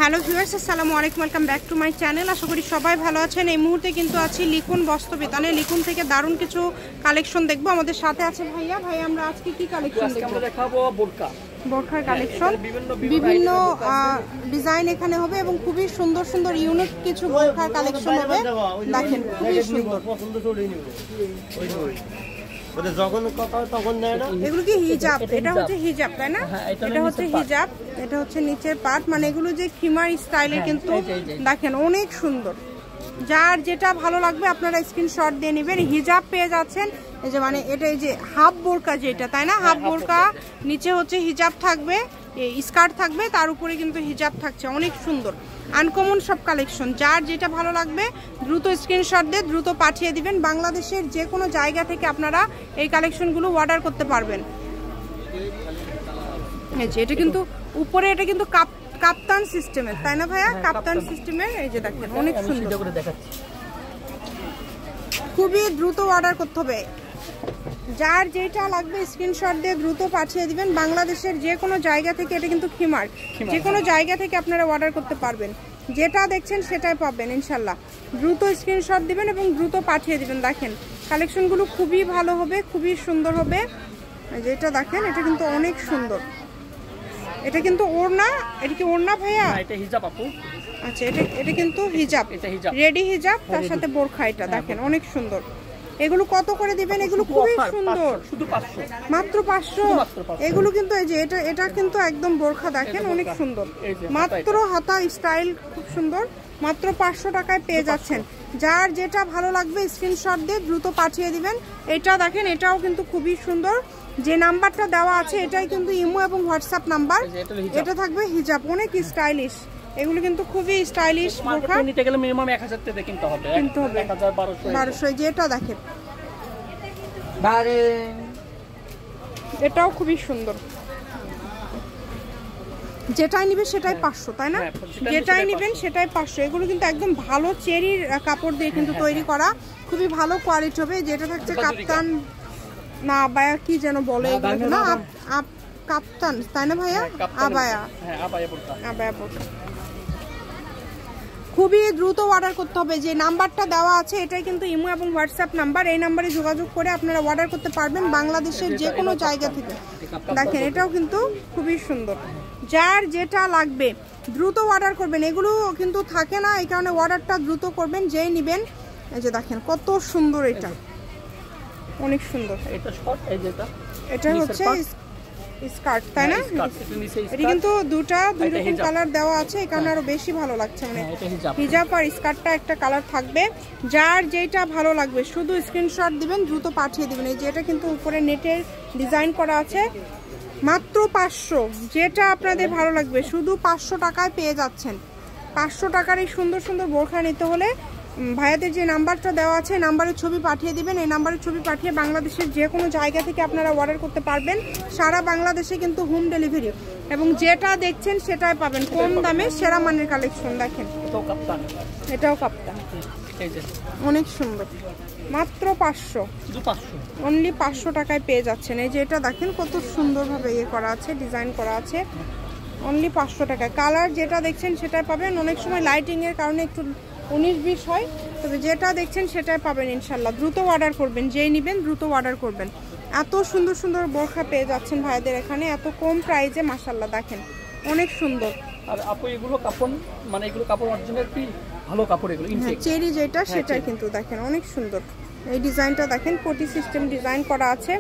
Hello viewers, আসসালামু আলাইকুম, welcome back to my channel. আশা করি সবাই ভালো আছেন। এই মুহূর্তে কিন্তু আছি লিকুন বস্ত্রবিতানে। লিকুন থেকে দারুণ কিছু কালেকশন দেখবো। আমাদের সাথে আছে ভাইয়া। ভাই, আমরা আজকে কি কালেকশন দেখবো? আমরা দেখাবো বোরকা, বোরখার কালেকশন, বিভিন্ন ডিজাইন এখানে হবে এবং খুবই সুন্দর সুন্দর ইউনিক কিছু বোরখার কালেকশন হবে। দেখেন, খুবই সুন্দর। পছন্দ করে নিব ওটা যখন কথা হয় তখন নেয় না। এগুলো কি হিজাব? এটা হচ্ছে হিজাব, তাই না? এটা হচ্ছে হিজাব, এটা হচ্ছে নিচের পার্ট। মানে এগুলো যে খিমার স্টাইলের, কিন্তু দেখেন অনেক সুন্দর। যার যেটা ভালো লাগবে আপনারা স্ক্রিনশট দিয়ে নেবেন। হিজাব পেয়ে যাচ্ছেন, এই যে মানে এটা এই যে হাফ বোরকা যেটা, তাই না? হাফ বোরকা, নিচে হচ্ছে হিজাব থাকবে, স্কার্ট থাকবে, তার উপরে কিন্তু হিজাব থাকছে। অনেক সুন্দর, আনকমন সব কালেকশন। যার যেটা ভালো লাগবে দ্রুত স্ক্রিনশট দিয়ে দ্রুত পাঠিয়ে দিবেন। বাংলাদেশের যে কোনো জায়গা থেকে আপনারা এই কালেকশনগুলো অর্ডার করতে পারবেন। এই যে এটা কিন্তু উপরে, এটা কিন্তু কাপ্তান সিস্টেমের, তাই না ভাইয়া? কাপ্তান সিস্টেমের। এই যে দেখেন অনেক সুন্দর, খুবই দ্রুত অর্ডার করতে হবে। যার যেটা লাগবে স্ক্রিনশট দিয়ে দ্রুত পাঠিয়ে দিবেন। বাংলাদেশের যে কোনো জায়গা থেকে, এটা কিন্তু খিমার, যে কোনো জায়গা থেকে আপনারা অর্ডার করতে পারবেন। যেটা দেখছেন সেটাই পাবেন ইনশাল্লাহ। দ্রুত স্ক্রিনশট দিবেন এবং দ্রুত পাঠিয়ে দিবেন। দেখেন কালেকশনগুলো খুবই ভালো হবে, খুবই সুন্দর হবে। যেটা দেখেন এটা কিন্তু অনেক সুন্দর। এটা কিন্তু ওড়না, এটা কি ওড়না ভাইয়া? এটা হিজাব আপু। আচ্ছা, এটা কিন্তু হিজাব, রেডি হিজাব, তার সাথে বোরখা। এটা দেখেন অনেক সুন্দর। এগুলো কত করে দিবেন? এগুলো খুবই সুন্দর, শুধু 500, মাত্র 500। এগুলো কিন্তু এই যে এটা কিন্তু একদম বোরখা, দেখেন অনেক সুন্দর। মাত্র হাতা স্টাইল খুব সুন্দর, মাত্র 500 টাকায় পেয়ে যাচ্ছেন। যার যেটা ভালো লাগবে স্ক্রিনশট দিয়ে দ্রুত পাঠিয়ে দিবেন। এটা দেখেন, এটাও কিন্তু খুবই সুন্দর। যে নাম্বারটা দেওয়া আছে এটাই কিন্তু ইমো এবং হোয়াটসঅ্যাপ নাম্বার। এটা থাকবে হিজাব, অনেক স্টাইলিশ। এগুলো কিন্তু খুবই স্টাইলিশ বোরখা। নিতে গেলে মিনিমাম 1000 টাকা কিনতে হবে। 1000 1200। যেটা দেখেন এটাও খুবই সুন্দর। যেটাই নিবেন সেটাই 500, তাই না? যেটাই নিবেন সেটাই 500। এগুলো কিন্তু একদম ভালো চেরির কাপড় দিয়ে কিন্তু তৈরি করা, খুবই ভালো কোয়ালিটি হবে। যেটা থাকছে কাপ্তান না আবায়া, কি যেন বলে এগুলো না, কাপ্তান, তাই না ভাইয়া? আবায়া, আবায়া বোরকা। খুবই দ্রুত অর্ডার করতে হবে। যে নাম্বারটা দেওয়া আছে এটাই কিন্তু ইমো এবং হোয়াটসঅ্যাপ নাম্বার। এই নাম্বারে যোগাযোগ করে আপনারা অর্ডার করতে পারবেন বাংলাদেশের যে কোনো জায়গা থেকে। দেখেন এটাও কিন্তু খুবই সুন্দর। যার যেটা লাগবে দ্রুত অর্ডার করবেন। এগুলো কিন্তু থাকে না, এই কারণে অর্ডারটা দ্রুত করবেন যেই নেবেন। এই যে দেখেন কত সুন্দর, এটা অনেক সুন্দর। এটা হচ্ছে স্কার্ট, তাই না? এটা কিন্তু দুই রকম কালার দেওয়া আছে, এই কারণে আরো বেশি ভালো লাগছে। মানে হিজাব আর স্কার্টটা একটা কালার থাকবে। যার যেটা ভালো লাগবে শুধু স্ক্রিনশট দিবেন, দ্রুত পাঠিয়ে দিবেন। এই যে এটা কিন্তু উপরে নেটের ডিজাইন করা আছে, মাত্র 500। যেটা আপনাদের ভালো লাগবে শুধু 500 টাকায় পেয়ে যাচ্ছেন। 500 টাকার এই সুন্দর সুন্দর বোরখা নিতে হলে ভাইয়াদের যে নাম্বারটা দেওয়া আছে নাম্বারের ছবি পাঠিয়ে দিবেন। এই নাম্বারের ছবি পাঠিয়ে বাংলাদেশের যে কোনো জায়গা থেকে আপনারা অর্ডার করতে পারবেন। সারা বাংলাদেশে কিন্তু হোম ডেলিভারি, এবং যেটা দেখছেন সেটাই পাবেন কম দামে, সেরা মানের কালেকশন। দেখেন এটাও কাপ্তান, অনেক সুন্দর, মাত্র 500, অনলি 500 টাকায় পেয়ে যাচ্ছেন। এই যে এটা দেখেন কত সুন্দরভাবে ইয়ে করা আছে, ডিজাইন করা আছে, অনলি 500 টাকায়। কালার যেটা দেখছেন সেটাই পাবেন। অনেক সময় লাইটিংয়ের কারণে একটু 19-20 হয়, তবে যেটা দেখছেন সেটাই পাবেন ইনশাল্লাহ। দ্রুত অর্ডার করবেন, যেই নেবেন দ্রুত অর্ডার করবেন। এত সুন্দর সুন্দর বোরখা পেয়ে যাচ্ছেন ভাইদের এখানে এত কম প্রাইসে, মাশাআল্লাহ দেখেন অনেক সুন্দর। আর আপু এগুলো কাপড়, মানে এগুলো কাপড় অরিজিনাল কি ভালো কাপড়, এগুলো চেরি যেটা সেটাই কিন্তু দেখেন অনেক সুন্দর। এই ডিজাইনটা দেখেন, পটি সিস্টেম ডিজাইন করা আছে।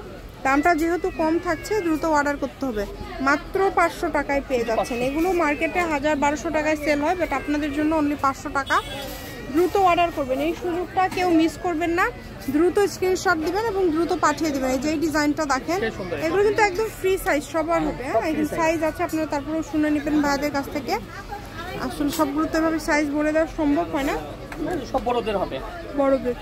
দামটা যেহেতু কম থাকছে দ্রুত অর্ডার করতে হবে। মাত্র 500 টাকায় পেয়ে যাচ্ছেন। এগুলো মার্কেটে 1000-1200 টাকায় সেল হয়, বাট আপনাদের জন্য অনলি 500 টাকা। দ্রুত অর্ডার করবেন, এই সুযোগটা কেউ মিস করবেন না। দ্রুত স্ক্রিনশট দিবেন এবং দ্রুত পাঠিয়ে দিবেন। এই যে ডিজাইনটা দেখেন, এগুলো কিন্তু একদম ফ্রি সাইজ সবার হবে। হ্যাঁ, এই সাইজ আছে, আপনারা তারপরেও শুনে নেবেন ভাইদের কাছ থেকে। আসলে সবগুলোতে এভাবে সাইজ বলে দেওয়া সম্ভব হয় না, সব বড়দের হবে, বড়দের।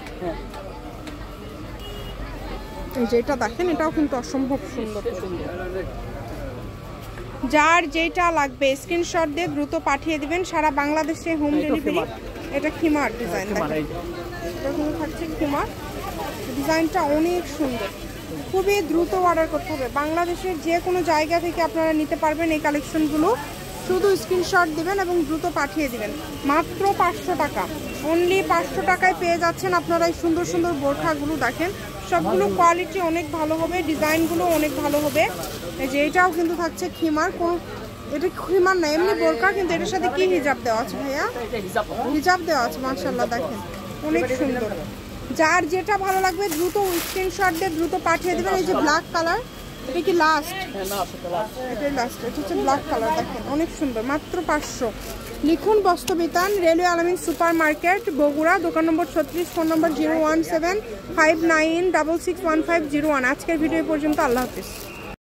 এই যে এটা দেখেন, এটাও কিন্তু অসম্ভব সুন্দর। যার যেটা লাগবে স্ক্রিনশট দিয়ে দ্রুত পাঠিয়ে দিবেন। সারা বাংলাদেশে হোম ডেলিভারি। এটা খিমার ডিজাইন, দেখেন এটা কিন্তু থাকছে খিমার। ডিজাইনটা অনেক সুন্দর, খুবই দ্রুত অর্ডার করতে হবে। বাংলাদেশের যে কোনো জায়গা থেকে আপনারা নিতে পারবেন এই কালেকশনগুলো। শুধু স্ক্রিনশট দিবেন এবং দ্রুত পাঠিয়ে দিবেন। মাত্র 500 টাকা, অনলি 500 টাকায় পেয়ে যাচ্ছেন আপনারা এই সুন্দর সুন্দর বোরখাগুলো। দেখেন সবগুলো কোয়ালিটি অনেক ভালো হবে, ডিজাইনগুলো অনেক ভালো হবে। এই যে এটাও কিন্তু থাকছে খিমার, কোন এটা খিমার না, এমনি বোরকা, কিন্তু এটার সাথে কি হিজাব দেওয়া আছে ভাইয়া? হিজাব দেওয়া আছে, মাশাআল্লাহ। দেখেন অনেক সুন্দর। যার যেটা ভালো লাগবে দ্রুত স্ক্রিনশট দিয়ে দ্রুত পাঠিয়ে দেবেন। এই যে ব্ল্যাক কালার, এটা কি লাস্ট? এটাই লাস্ট, এটা হচ্ছে ব্ল্যাক কালার। দেখেন অনেক সুন্দর, মাত্র 500। লিখুন বস্ত্রবিতান, রেলওয়ে আলামিন সুপার মার্কেট, বগুড়া, দোকান নম্বর 36, ফোন নম্বর 01759661501। আজকের ভিডিও পর্যন্ত, আল্লাহ হাফিজ।